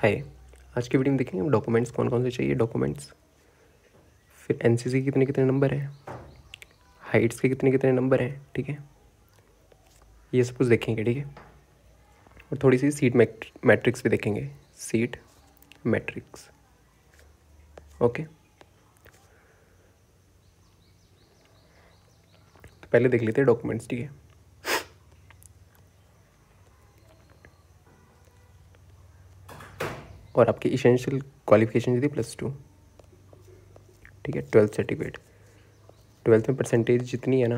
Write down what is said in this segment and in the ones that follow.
हाय। आज की वीडियो में देखेंगे हम डॉक्यूमेंट्स कौन कौन से चाहिए डॉक्यूमेंट्स, फिर एनसीसी के कितने कितने नंबर हैं, हाइट्स के कितने कितने नंबर हैं, ठीक है, ये सब कुछ देखेंगे, ठीक है। और थोड़ी सी सीट मैट्रिक्स भी देखेंगे, सीट मैट्रिक्स, ओके। तो पहले देख लेते हैं डॉक्यूमेंट्स, ठीक है। और आपकी इसेंशियल क्वालिफिकेशन थी +2, ठीक है। 12th सर्टिफिकेट, 12th में परसेंटेज जितनी है ना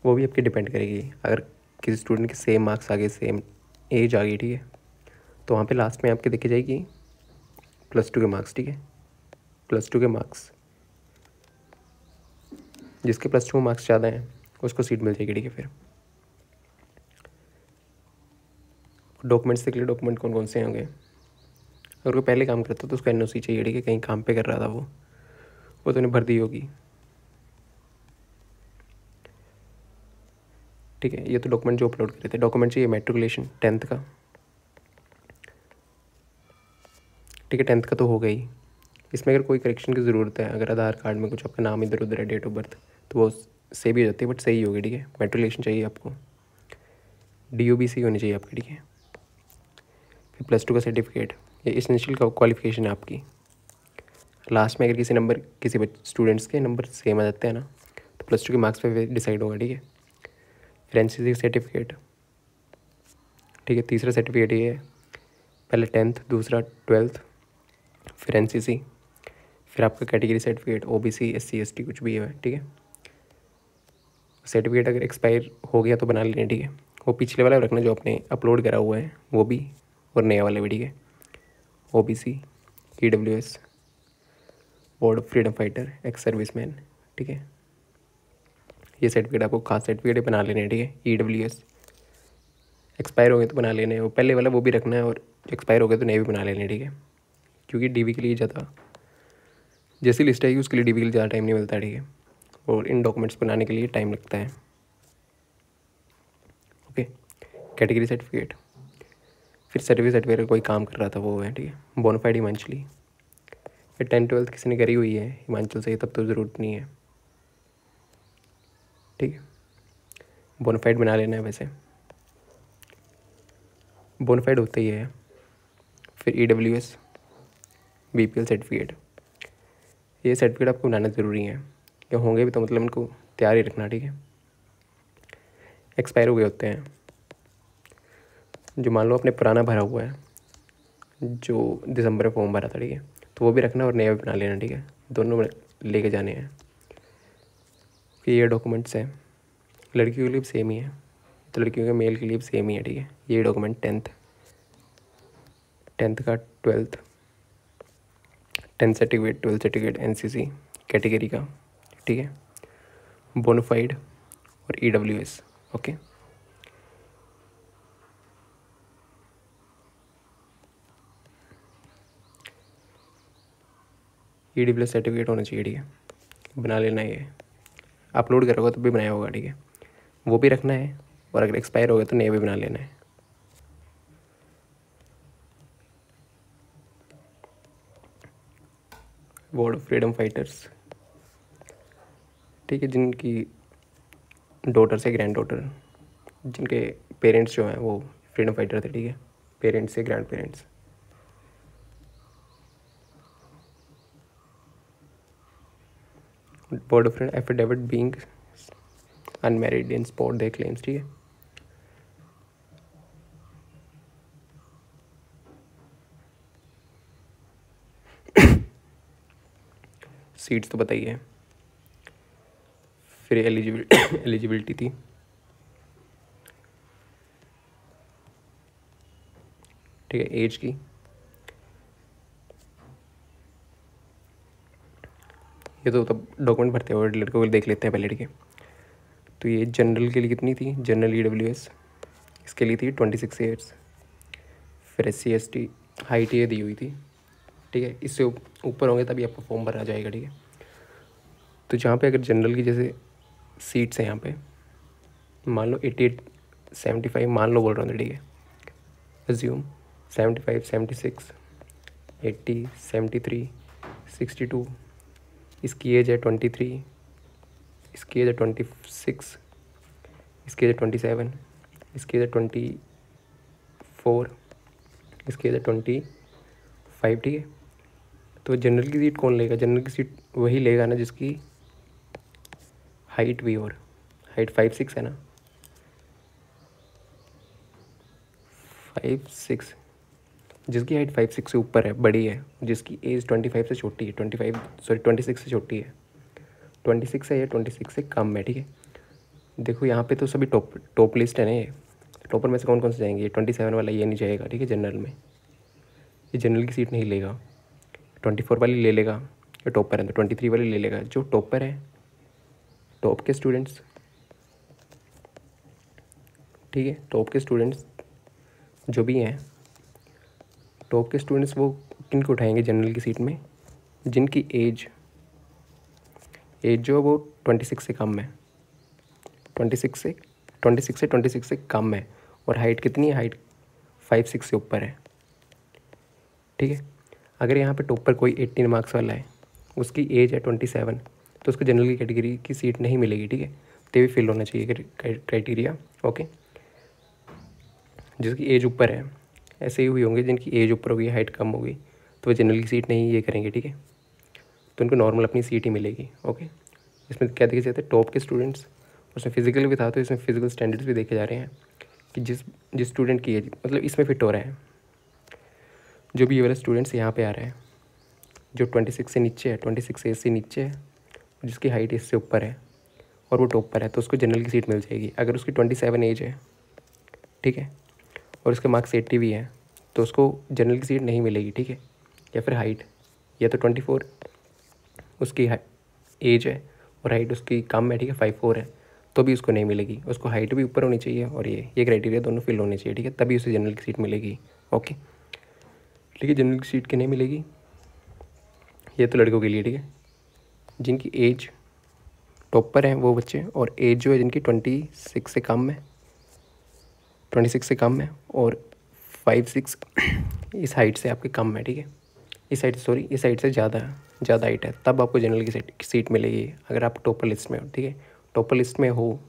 वो भी आपकी डिपेंड करेगी। अगर किसी स्टूडेंट के सेम मार्क्स आ गए, सेम एज आ गई, ठीक है, तो वहाँ पे लास्ट में आपके देखी जाएगी +2 के मार्क्स, ठीक है। +2 के मार्क्स, जिसके +2 मार्क्स ज़्यादा हैं उसको सीट मिल जाएगी, ठीक है। फिर डॉक्यूमेंट्स देख लिए, डॉक्यूमेंट कौन कौन से होंगे। अगर कोई पहले काम करता तो उसको एनओसी चाहिए, ठीक है। कहीं काम पे कर रहा था वो तो उन्हें भर दी होगी, ठीक है। ये तो डॉक्यूमेंट जो अपलोड करे थे। डॉक्यूमेंट चाहिए मैट्रिकुलेशन 10th का, ठीक है। 10th का तो हो गई। इसमें अगर कोई करेक्शन की ज़रूरत है, अगर आधार कार्ड में कुछ आपका नाम इधर उधर है, डेट ऑफ बर्थ, तो वो सेव ही हो जाती है, बट सही होगी, ठीक है। मैट्रिकुलेशन चाहिए आपको, DOBC होनी चाहिए आपकी, ठीक है। फिर +2 का सर्टिफिकेट, ये एसेंशियल क्वालिफिकेशन है आपकी। लास्ट में अगर किसी स्टूडेंट्स के नंबर सेम आ जाते हैं ना, तो +2 के मार्क्स पे डिसाइड होगा, ठीक है। फिर एनसीसी सर्टिफिकेट, ठीक है। तीसरा सर्टिफिकेट ये है, पहले 10th, दूसरा 12th, फिर एनसीसी, फिर आपका category certificate, OBC SC ST कुछ भी है, ठीक है। सर्टिफिकेट अगर एक्सपायर हो गया तो बना लेना, ठीक है। वो पिछले वाला रखना जो आपने अपलोड करा हुआ है वो भी, और नया वाला भी, ठीक है। OBC, EWS, ward of freedom fighter, ex serviceman, ठीक है। ये सर्टिफिकेट आपको खास सर्टिफिकेट बना लेने हैं, ठीक है। EWS एक्सपायर हो गए तो बना लेने हैं, वो पहले वाला वो भी रखना है, और एक्सपायर हो गए तो नए भी बना लेने हैं, ठीक है। क्योंकि DV के लिए ज़्यादा, जैसी लिस्ट आएगी उसके लिए DV के लिए ज़्यादा टाइम नहीं मिलता, ठीक है। और इन डॉक्यूमेंट्स बनाने के लिए टाइम लगता है, ओके। कैटेगरी सर्टिफिकेट, फिर सर्विस सर्टिफिकेट, कोई काम कर रहा था वो है, ठीक है। बोनाफाइड हिमांचली, फिर 10th 12th किसी ने करी हुई है हिमाचल से, तब तो ज़रूरत नहीं है, ठीक है। बोनाफाइड बना लेना है, वैसे बोनाफाइड होता ही है। फिर EWS, BPL सर्टिफिकेट, ये सर्टिफिकेट आपको बनाना ज़रूरी है, या होंगे भी तो मतलब इनको तैयार ही रखना, ठीक है। एक्सपायर हो गए होते हैं, जो मान लो आपने पुराना भरा हुआ है, जो दिसंबर में फॉर्म भरा था, ठीक है, तो वो भी रखना और नया भी बना लेना, ठीक है। दोनों लेके जाने हैं। फिर ये डॉक्यूमेंट्स हैं, लड़कियों के लिए भी सेम ही है, तो लड़कियों के मेल के लिए भी सेम ही है, ठीक है। ये डॉक्यूमेंट 10th का, 12th, 10th certificate, 12th certificate, NCC category का, ठीक है। बोनाफाइड और EWS, ओके। EWS सर्टिफिकेट होना चाहिए, ठीक है। बना लेना, ये अपलोड करा होगा तब भी बनाया होगा, ठीक है। वो भी रखना है, और अगर एक्सपायर हो गया तो नया भी बना लेना है। वार्ड ऑफ फ्रीडम फाइटर्स, ठीक है, जिनकी डॉटर से ग्रैंड डॉटर, जिनके पेरेंट्स जो हैं वो फ्रीडम फाइटर थे, ठीक है। पेरेंट्स से grand parents. Ward of freedom affidavit being unmarried in spot they claims, ठीक है। सीट्स तो बताइए। फिर एलिजिबिलिटी थी, ठीक है। एज की, ये तो तब डॉक्यूमेंट भरते हुए लड़कों को देख लेते हैं पहले, ठीक है। तो ये जनरल के लिए कितनी थी, जनरल EWS इसके लिए थी 26 ईयर्स। फिर SC ST हाइट ये दी हुई थी, ठीक है। इससे ऊपर होंगे तभी आपका फॉर्म भरा जाएगा, ठीक है। तो जहाँ पे अगर जनरल की जैसे सीट्स हैं यहाँ पे, मान लो 88 75 मान लो बोल रहा हूँ, ठीक है, अज्यूम। 75, 76, 80, 73, 62, इसकी एज है 23, इसकी एज है 26, इसकी एज है 27, इसकी एज है 24, इसकी एज है 25, ठीक है। तो जनरल की सीट कौन लेगा? जनरल की सीट वही लेगा ना जिसकी हाइट भी और हाइट 5'6" है ना, 5'6", जिसकी हाइट 5'6" से ऊपर है, बड़ी है, जिसकी एज 25 से छोटी है, 26 से छोटी है, 26 है या 26 से कम है, ठीक है। देखो यहाँ पे तो सभी टॉप लिस्ट है ना, ये टॉपर में से कौन कौन से जाएंगे? ये 27 वाला ये नहीं जाएगा, ठीक है। जनरल में ये जनरल की सीट नहीं लेगा। 24 वाली ले लेगा, ये टॉपर है, तो 23 वाली ले लेगा। जो टॉपर है, टॉप के स्टूडेंट्स, ठीक है, टॉप के स्टूडेंट्स जो भी हैं, टॉप के स्टूडेंट्स वो किन को उठाएंगे जनरल की सीट में? जिनकी एज जो है वो 26 से कम है, 26 से कम है, और हाइट कितनी है? हाइट 5'6" से ऊपर है, ठीक है। अगर यहाँ पे टॉपर कोई 18 मार्क्स वाला है, उसकी एज है 27, तो उसको जनरल की कैटेगरी की सीट नहीं मिलेगी, ठीक है। तो भी फिल होना चाहिए क्राइटेरिया, ओके। जिसकी एज ऊपर है, ऐसे ही हुई होंगे जिनकी एज ऊपर होगी, हाइट कम होगी, तो वो जनरल की सीट नहीं ये करेंगे, ठीक है। तो उनको नॉर्मल अपनी सीट ही मिलेगी, ओके। इसमें क्या देखे जाते हैं? टॉप के स्टूडेंट्स, उसमें फिजिकल भी था, तो इसमें फिजिकल स्टैंडर्ड्स भी देखे जा रहे हैं कि जिस स्टूडेंट की एज, मतलब इसमें फिट हो रहा है, जो भी ये वाला स्टूडेंट्स यहाँ पे आ रहा है, जो 26 से नीचे है, 26 एज से नीचे है, जिसकी हाइट इससे ऊपर है और वो टॉपर है, तो उसको जनरल की सीट मिल जाएगी। अगर उसकी 27 एज है, ठीक है, और उसके मार्क्स 80 भी हैं, तो उसको जनरल की सीट नहीं मिलेगी, ठीक है। या फिर हाइट, या तो 24 उसकी एज है और हाइट उसकी कम है, ठीक है, 5'4" है, तो भी उसको नहीं मिलेगी। उसको हाइट भी ऊपर होनी चाहिए और ये क्राइटेरिया दोनों फिल होने चाहिए, ठीक है, तभी उसे जनरल की सीट मिलेगी, ओके। ठीक है, जनरल की सीट की नहीं मिलेगी, ये तो लड़कों के लिए, ठीक है। जिनकी एज टॉपर हैं वो बच्चे, और एज जो है जिनकी 26 से कम है, 26 से कम है, और 5'6" इस हाइट से आपके कम है, ठीक है। इस हाइट से ज़्यादा हाइट है, तब आपको जनरल की सीट मिलेगी, अगर आप टॉपर लिस्ट में हो, ठीक है। टॉपर लिस्ट में हो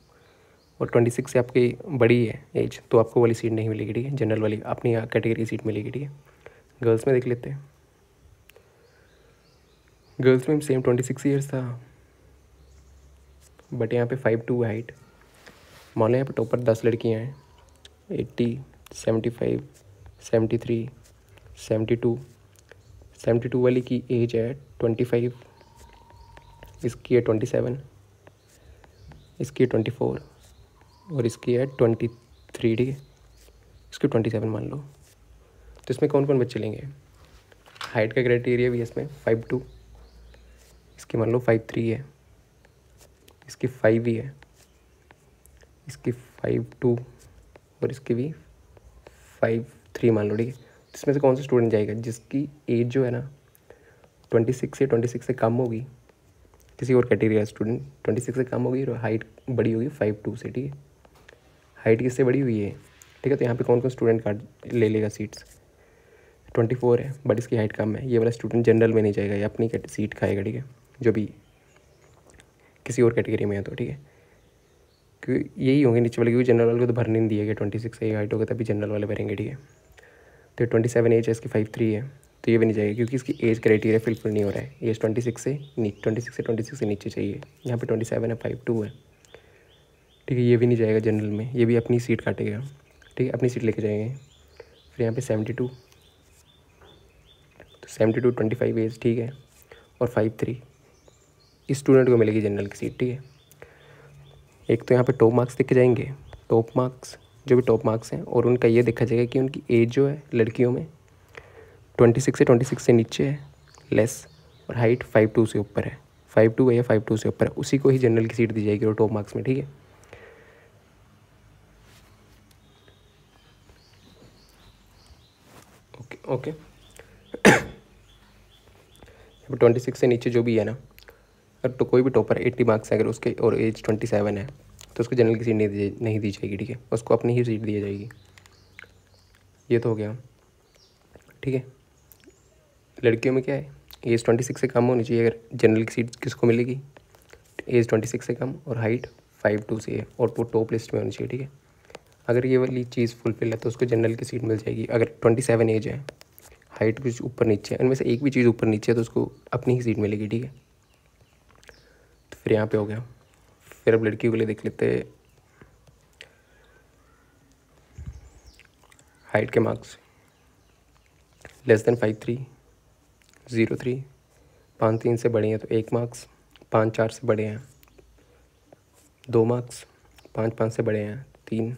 और 26 से आपकी बड़ी है एज, तो आपको वाली सीट नहीं मिलेगी, ठीक है। जनरल वाली अपनी कैटेगरी की सीट मिलेगी, ठीक है। गर्ल्स में देख लेते हैं। गर्ल्स में सेम 26 ईयर्स था, बट यहाँ पे 5'2" हाइट। मान लो यहाँ पे टॉपर 10 लड़कियाँ हैं, 80, 75, 73, 72 वाली की एज है 25, इसकी है 27, इसकी है 24, और इसकी है 23, ठीक है। इसकी 27 मान लो। तो इसमें कौन कौन बच्चे लेंगे? हाइट का क्राइटेरिया भी है इसमें, 5'2", इसकी मान लो 5'3" है, इसकी 5 ही है, इसकी 5'2", और इसकी भी 5'3" मान लो, ठीक है। तो इसमें से कौन सा स्टूडेंट जाएगा जिसकी एज जो है ना 26 से कम होगी? किसी और कैटेगरी का स्टूडेंट 26 से कम होगी और हाइट बड़ी होगी 5'2" से, ठीक है। हाइट किससे बड़ी हुई है, ठीक है। तो यहाँ पे कौन कौन स्टूडेंट कार्ड ले लेगा सीट्स? 24 है, बट इसकी हाइट कम है, ये वाला स्टूडेंट जनरल में नहीं जाएगा, ये अपनी सीट खाएगा, ठीक है, जो भी किसी और कैटेगरी में है तो, ठीक है। क्योंकि यही होंगे नीचे वाले, क्योंकि जनरल वाले को तो भरने नहीं दिया गया, 26 से हाइट होगा तभी जनरल वाले भरेंगे, ठीक है। तो 27 एज है, इसकी 5'3" है, तो ये भी नहीं जाएगा क्योंकि इसकी एज क्राइटेरिया फिलफिल नहीं हो रहा है। एज 26 से नीचे चाहिए, यहाँ पे 27 है, 5'2" है, ठीक है। ये भी नहीं जाएगा जनरल में, ये भी अपनी सीट काटेगा, ठीक है, अपनी सीट लेके जाएंगे। फिर यहाँ पे 72, तो 72 25 एज, ठीक है, और 5'3" इस स्टूडेंट को मिलेगी जनरल की सीट, ठीक है। एक तो यहाँ पे टॉप मार्क्स देखे जाएंगे, टॉप मार्क्स जो भी टॉप मार्क्स हैं, और उनका ये देखा जाएगा कि उनकी एज जो है लड़कियों में 26 से नीचे है, लेस, और हाइट 5'2" से ऊपर है, 5'2" है या 5'2" से ऊपर है, उसी को ही जनरल की सीट दी जाएगी और टॉप मार्क्स में, ठीक है। ओके 26 से नीचे जो भी है ना, अगर तो कोई भी टॉपर 80 मार्क्स है अगर उसके और एज 27 है, तो उसको जनरल की सीट नहीं दी जाएगी, ठीक है, उसको अपनी ही सीट दी जाएगी। ये तो हो गया। ठीक है। लड़कियों में क्या है, एज 26 से कम होनी चाहिए अगर जनरल की सीट किसको मिलेगी, एज 26 से कम, और हाइट 5'2" से है, और वो टॉप लिस्ट में होनी चाहिए। ठीक है, अगर ये वाली चीज़ फुलफिल है तो उसको जनरल की सीट मिल जाएगी। अगर 27 एज है, हाइट कुछ ऊपर नीचे है, इनमें से एक भी चीज़ ऊपर नीचे है तो उसको अपनी ही सीट मिलेगी। ठीक है, तो फिर यहाँ पे हो गया। फिर अब लड़कियों के लिए देख लेते हैं हाइट के मार्क्स। <5'3", 0'3", 5'3" से बड़े हैं तो 1 मार्क्स, 5'4" से बड़े हैं 2 मार्क्स, 5'5" से बड़े हैं 3,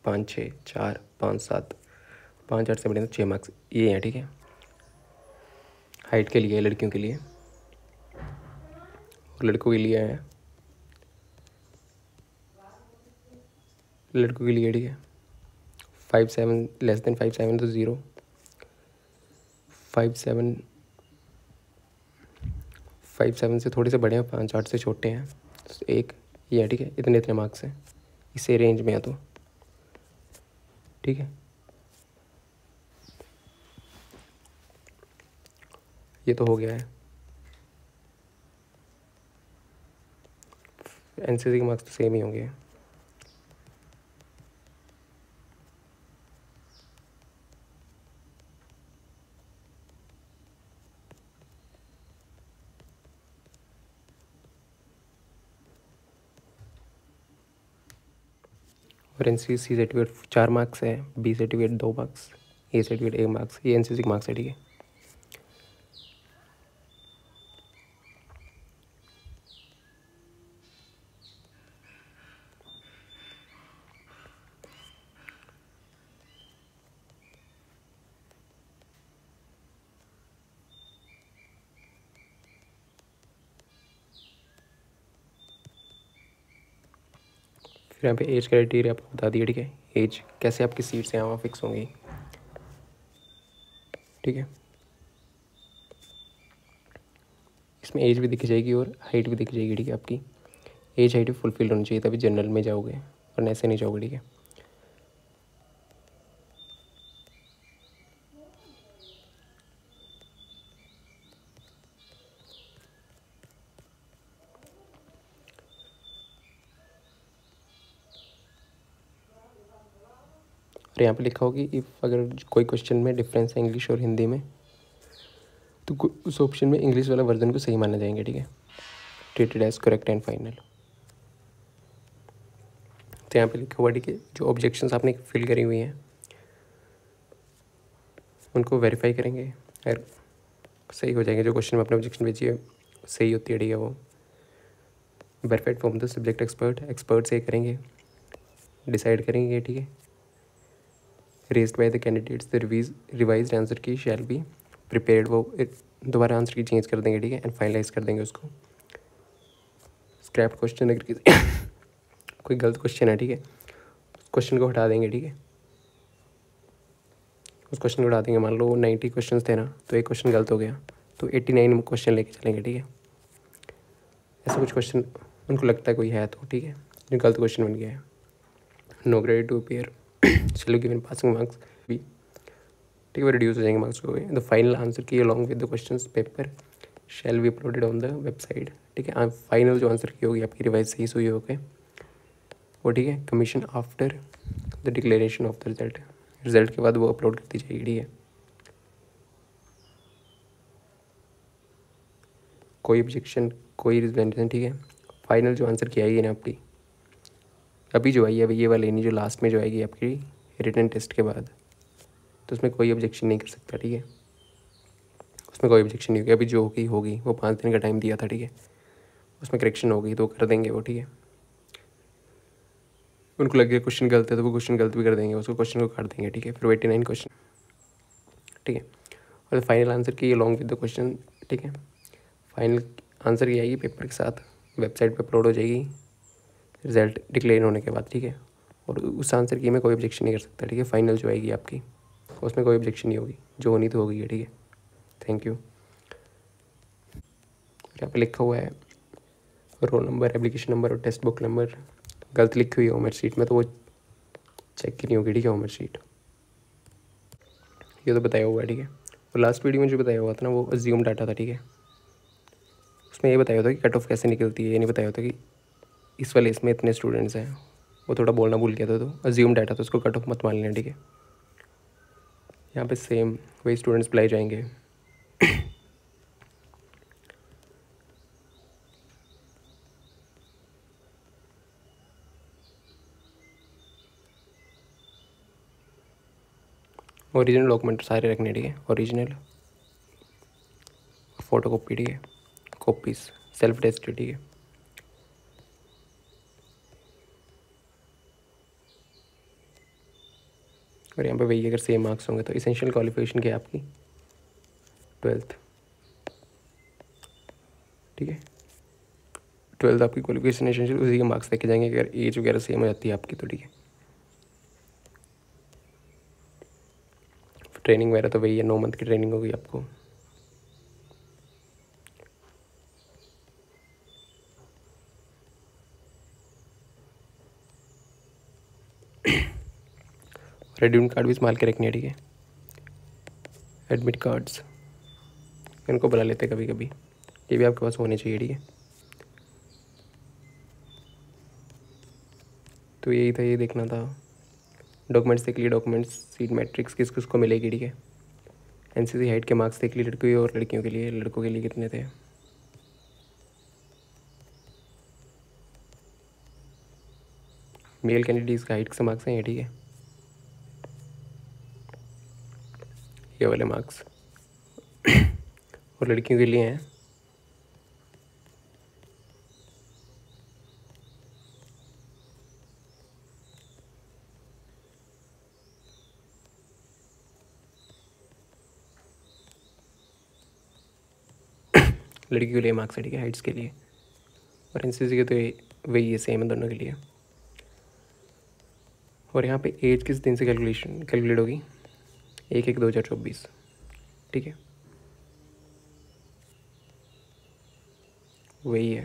5'6", 4, 5'7", 5'8" से बड़े हैं तो 6 मार्क्स। ये हैं। ठीक है, हाइट के लिए लड़कियों के लिए, और लड़कों के लिए है, लड़कों के लिए ठीक है 5'7", <5'7" तो 0, 5'7", 5'7" से थोड़े से बड़े हैं, 5'8" से छोटे हैं तो 1। ये है। ठीक है, इतने इतने मार्क्स हैं, इसे रेंज में है तो ठीक है। ये तो हो गया है। एनसीसी के मार्क्स तो सेम ही होंगे। और एनसीसी सर्टिफिकेट 4 मार्क्स है, B certificate 2 marks, A certificate 1 marks. ये एनसीसी के मार्क्स है। ठीक है, फिर यहाँ पे एज क्राइटेरिया आपको बता दिया। ठीक है, एज कैसे आपकी सीट्स यहाँ वहाँ फिक्स होंगी। ठीक है, इसमें एज भी दिख जाएगी और हाइट भी दिख जाएगी। ठीक है, आपकी एज हाइट भी फुलफिल होनी चाहिए तभी जनरल में जाओगे, वरना ऐसे नहीं जाओगे। ठीक है, और यहाँ पे लिखा होगी इफ़ अगर कोई क्वेश्चन में डिफरेंस है इंग्लिश और हिंदी में तो उस ऑप्शन में इंग्लिश वाला वर्जन को सही माना जाएंगे। ठीक है, treated as correct and final. तो यहाँ पे लिखा हुआ ठीक है, जो ऑब्जेक्शंस आपने फिल करी हुई हैं उनको वेरीफाई करेंगे, अगर सही हो जाएंगे, जो क्वेश्चन में अपने ऑब्जेक्शन भेजी है सही होती है। ठीक है, वो verified from the subject expert से करेंगे, डिसाइड करेंगे। ठीक है, raised by the candidates the revised answer की शैल बी प्रिपेयर्ड, वो दोबारा आंसर की चेंज कर देंगे। ठीक है, एंड फाइनलाइज कर देंगे उसको। स्क्रैप क्वेश्चन अगर किसी कोई गलत क्वेश्चन है, ठीक है, उस क्वेश्चन को हटा देंगे। ठीक है, उस क्वेश्चन को हटा देंगे। मान लो 90 क्वेश्चन थे ना, तो एक क्वेश्चन गलत हो गया तो 89 क्वेश्चन लेके चलेंगे। ठीक है, ऐसा कुछ क्वेश्चन उनको लगता है कोई है तो ठीक है, जो गलत क्वेश्चन बन गया है। नो ग्रेड टू अपियर चलो गिवन पासिंग मार्क्स भी ठीक है, वो रिड्यूस हो जाएंगे मार्क्स हो गए। द फाइनल आंसर की along with the question paper shall be uploaded on the website. ठीक है, फाइनल जो आंसर की होगी आपकी रिवाइज सही हुई होगी वो, ठीक है, commission after the declaration of the result, result के बाद वो अपलोड कर दी जाएगी। ठीक है, कोई ऑब्जेक्शन, कोई रिजल्ट। ठीक है, फाइनल जो आंसर की आएगी ना आपकी अभी जो आई है, अभी ये वाली नहीं, जो लास्ट में जो आएगी आपकी रिटन टेस्ट के बाद, तो उसमें कोई ऑब्जेक्शन नहीं कर सकता। ठीक है, उसमें कोई ऑब्जेक्शन नहीं होगी। अभी जो होगी होगी, वो 5 दिन का टाइम दिया था। ठीक है, उसमें करेक्शन होगी तो कर देंगे वो। ठीक है, उनको लगे क्वेश्चन गलत है तो वो क्वेश्चन गलत भी कर देंगे, उसको क्वेश्चन को काट देंगे। ठीक है, फिर 89 क्वेश्चन। ठीक है, और फाइनल आंसर की अलॉन्ग विद द क्वेश्चन। ठीक है, फाइनल आंसर की आएगी पेपर के साथ, वेबसाइट पे अपलोड हो जाएगी रिजल्ट डिक्लेयर होने के बाद। ठीक है, और उस आंसर की मैं कोई ऑब्जेक्शन नहीं कर सकता। ठीक है, फाइनल जो आएगी आपकी उसमें कोई ऑब्जेक्शन नहीं होगी, जो होनी तो होगी। ठीक है, थैंक यू। यहाँ पे लिखा हुआ है रोल नंबर, एप्लीकेशन नंबर और टेक्स्ट बुक नंबर गलत लिखी हुई है होमवर्क शीट में, तो वो चेक की नहीं होगी। ठीक है, होमवर्क शीट ये तो बताया हुआ है, ठीक है। और लास्ट वीडियो में जो बताया हुआ था ना वो अज्यूम डाटा था, ठीक है। उसमें ये बताया होता कि कट ऑफ कैसे निकलती है, ये नहीं बताया होता कि इस वाले इसमें इतने स्टूडेंट्स हैं। वो थोड़ा बोलना भूल गया था, तो अज्यूम डाटा था, उसको कट ऑफ मत मान लेना, ठीक है। यहाँ पे सेम वही स्टूडेंट्स बुलाए जाएंगे। ओरिजिनल डॉक्यूमेंट सारे रखने, ठीक है। ओरिजिनल, फ़ोटो कॉपी, ठीक है। कॉपीज सेल्फ टेस्टेड, ठीक है। और यहाँ पे वही अगर सेम मार्क्स होंगे तो इसेंशियल क्वालिफिकेशन क्या है आपकी 12th, ठीक है। 12th आपकी क्वालिफिकेशन एसेंशियल, उसी के मार्क्स देखे जाएंगे। अगर एज वगैरह सेम हो जाती है आपकी तो ठीक है। ट्रेनिंग वगैरह तो वही है, 9 मंथ की ट्रेनिंग होगी आपको। एडमिट कार्ड भी संभाल के रखनी है, ठीक है। एडमिट कार्ड्स इनको बुला लेते कभी कभी, ये भी आपके पास होने चाहिए, ठीक है। तो यही था, ये देखना था। डॉक्यूमेंट्स देख लिए, डॉक्यूमेंट्स सीट मैट्रिक्स किस किस को मिलेगी, ठीक है। एनसीसी हाइट के मार्क्स देख लिए लड़कियों और लड़कियों के लिए। लड़कों के लिए कितने थे, मेल कैंडिडेट्स का हाइट के मार्क्स हैं ये, ठीक है। ये वाले मार्क्स और लड़कियों के लिए हैं। लड़कियों के लिए मार्क्स है, ठीक है, हाइट्स के लिए। और एनसीसी के तो वही है, सेम है दोनों के लिए। और यहाँ पे एज किस दिन से कैलकुलेट होगी, 1/1/2024, ठीक है। वही है,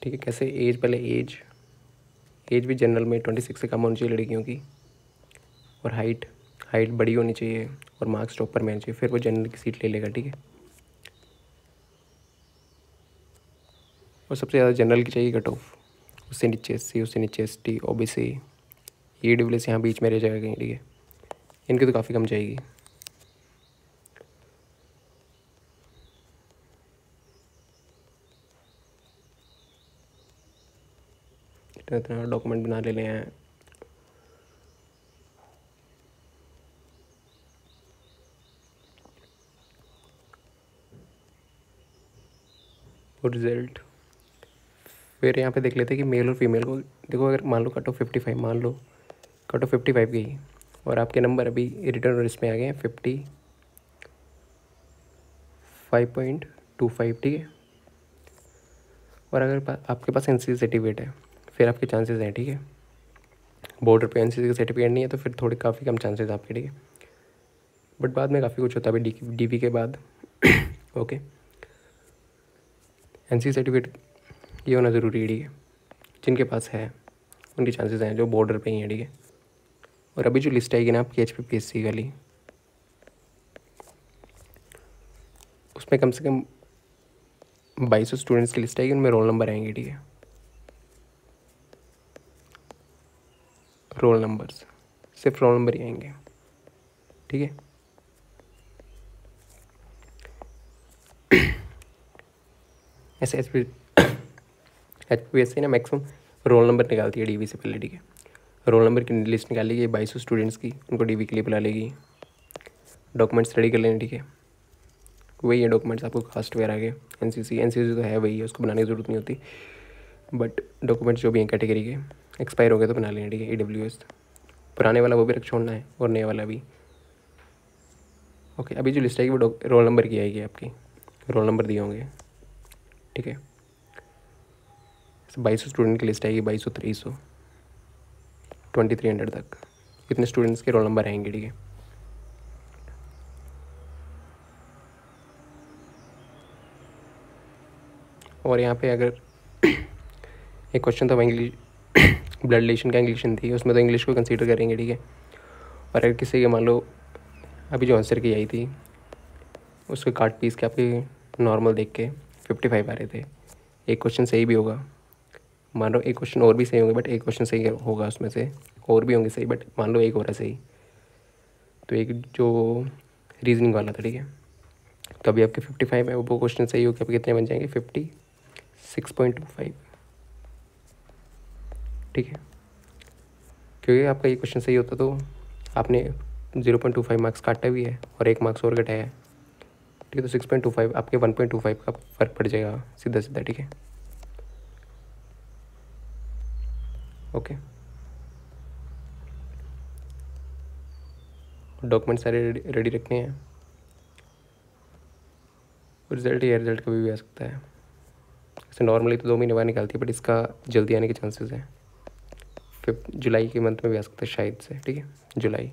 ठीक है। कैसे एज, पहले एज भी जनरल में 26 से कम होनी चाहिए लड़कियों की। और हाइट बड़ी होनी चाहिए और मार्क्स टॉपर में आने चाहिए, फिर वो जनरल की सीट ले लेगा, ठीक है। और सबसे ज़्यादा जनरल की चाहिए कट ऑफ, उससे नीचे एससी, उससे नीचे एसटी, ओबीसी, ईडब्ल्यूएस यहाँ बीच में रह जाएगा, ठीक है। इनकी तो काफ़ी कम जाएगी। इतना डॉक्यूमेंट बना ले हैं। और रिजल्ट फिर यहाँ पे देख लेते हैं कि मेल और फीमेल को। देखो अगर मान लो कट ऑफ 55, मान लो कट ऑफ 55 गई और आपके नंबर अभी रिटर्न और इसमें आ गए हैं 55.25, ठीक है। और अगर आपके पास एनसीसी सर्टिफिकेट है फिर आपके चांसेस हैं, ठीक है। बॉर्डर पे एनसीसी का सर्टिफिकेट नहीं है तो फिर थोड़े काफ़ी कम चांसेस आपके, ठीक है। बट बाद में काफ़ी कुछ होता है अभी डीपी के बाद। ओके, एनसीसी सर्टिफिकेट ये होना ज़रूरी है, ठीक है। जिनके पास है उनके चांसेस हैं जो बॉर्डर पे ही हैं, ठीक है। और अभी जो लिस्ट आएगी ना आपकी HPPSC वाली, उसमें कम से कम 2200 स्टूडेंट्स की लिस्ट आएगी, उनमें रोल नंबर आएंगे, ठीक है। रोल नंबर्स, सिर्फ रोल नंबर ही आएंगे, ठीक है। ऐसे HPPSC ना मैक्सिमम रोल नंबर निकालती है डीवी से पहले, ठीक है। रोल नंबर की लिस्ट निकालेगी 2200 स्टूडेंट्स की, उनको डीवी के लिए बुला लेगी। डॉक्यूमेंट्स रेडी कर लेने, ठीक है। वही है डॉक्यूमेंट्स आपको कास्ट वगैरह के। एनसीसी तो है वही है, उसको बनाने की ज़रूरत नहीं होती। बट डॉक्यूमेंट्स जो भी हैं कैटेगरी के एक्सपायर हो गए तो बना लेना, ठीक है। EWS पुराने वाला वो भी रख छोड़ना है और नया वाला भी। ओके, अभी जो लिस्ट आएगी वो रोल नंबर की आएगी आपकी, रोल नंबर दिए होंगे, ठीक है। 2200 स्टूडेंट की लिस्ट आएगी, 2200, 2300, 2300 तक इतने स्टूडेंट्स के रोल नंबर आएंगे, ठीक है। और यहाँ पे अगर एक क्वेश्चन था इंग्लिश ब्लड रिलेशन का इंग्लिशन थी, उसमें तो इंग्लिश को कंसीडर करेंगे, ठीक है। और अगर किसी के मान लो अभी जो आंसर की आई थी उसके काट पीस के आपके नॉर्मल देख के 55 आ रहे थे, एक क्वेश्चन सही भी होगा, मान लो एक क्वेश्चन और भी सही होंगे, बट एक क्वेश्चन सही होगा उसमें से, और भी होंगे सही बट मान लो एक हो रहा सही, तो एक जो रीजनिंग वाला था, ठीक है। तो अभी आपके 55 है, वो क्वेश्चन सही हो के आपके कितने बन जाएंगे 56.25, ठीक है। क्योंकि आपका ये क्वेश्चन सही होता तो आपने 0.25 मार्क्स काटा भी है और 1 मार्क्स और घटाया है, ठीक है। तो 6.25 आपके 1.25 का फ़र्क पड़ जाएगा सीधा सीधा, ठीक है। ओके, डॉक्यूमेंट सारे रेडी रखने हैं। रिज़ल्ट या रिज़ल्ट कभी भी आ सकता है, ऐसे नॉर्मली तो 2 महीने बाद निकालती है, बट इसका जल्दी आने के चांसेस हैं। 5 जुलाई के मंथ में भी आ सकता है शायद से, ठीक है। जुलाई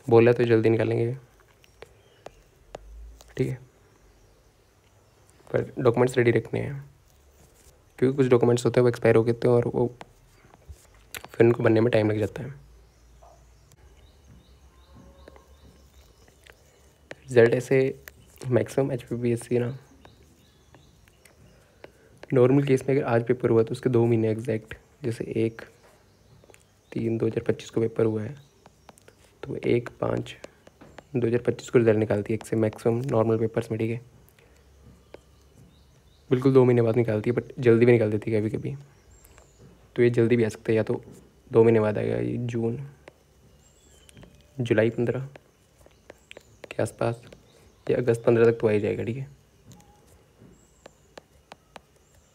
बोला तो जल्दी निकालेंगे, ठीक है। पर डॉक्यूमेंट्स रेडी रखने हैं, क्योंकि कुछ डॉक्यूमेंट्स होते हैं वो एक्सपायर हो गए थे और वो फिर उनको बनने में टाइम लग जाता है। रिज़ल्ट ऐसे मैक्सिमम HPPSC ना, नॉर्मल केस में अगर आज पेपर हुआ तो उसके 2 महीने एग्जैक्ट, जैसे 1/3/2025 को पेपर हुआ है तो 1/5/2025 को रिज़ल्ट निकालती है, एक से मैक्सिमम नॉर्मल पेपर्स में, ठीक है। बिल्कुल 2 महीने बाद निकालती है, बट जल्दी भी निकाल देती है कभी कभी, तो ये जल्दी भी आ सकता है, या तो 2 महीने बाद आएगा, ये जुलाई 15 के आसपास या अगस्त 15 तक तो आ ही जाएगा, ठीक है।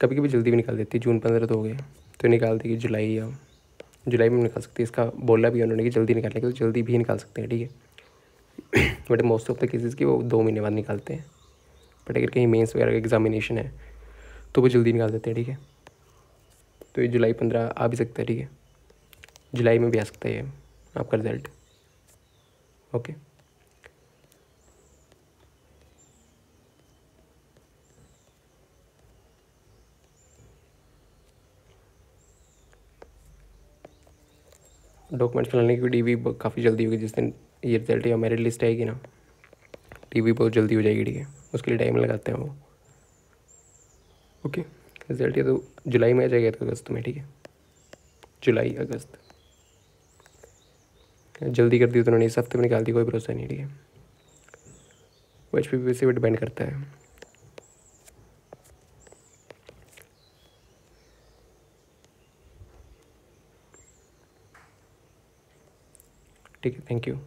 कभी कभी जल्दी भी निकाल देती है, जून 15 तो हो गए तो निकाल देगी जुलाई, या जुलाई में निकाल सकती है। इसका बोला भी उन्होंने कि जल्दी निकालने के, तो जल्दी भी निकाल सकते हैं, ठीक है। But most of the cases की वो 2 महीने बाद निकालते हैं, बट अगर कहीं मेंस वगैरह का एग्जामिनेशन है तो वो जल्दी निकाल देते हैं, ठीक है। तो ये जुलाई 15 आ भी सकता है, ठीक है। जुलाई में भी आ सकता है ये आपका रिज़ल्ट, ओके। डॉक्यूमेंट्स बनाने की DV काफ़ी जल्दी होगी, जिस दिन ये रिजल्ट या मेरिट लिस्ट आएगी ना, DV बहुत जल्दी हो जाएगी, ठीक है। उसके लिए टाइम लगाते हैं वो, ओके। रिजल्ट ये तो जुलाई में आ जाएगा तो अगस्त में, ठीक है। जुलाई अगस्त जल्दी कर दी तो उन्होंने इस हफ्ते में निकाल दी, कोई भरोसा नहीं, ठीक है। वो HPPC पे डिपेंड करता है, ठीक है। Thank you.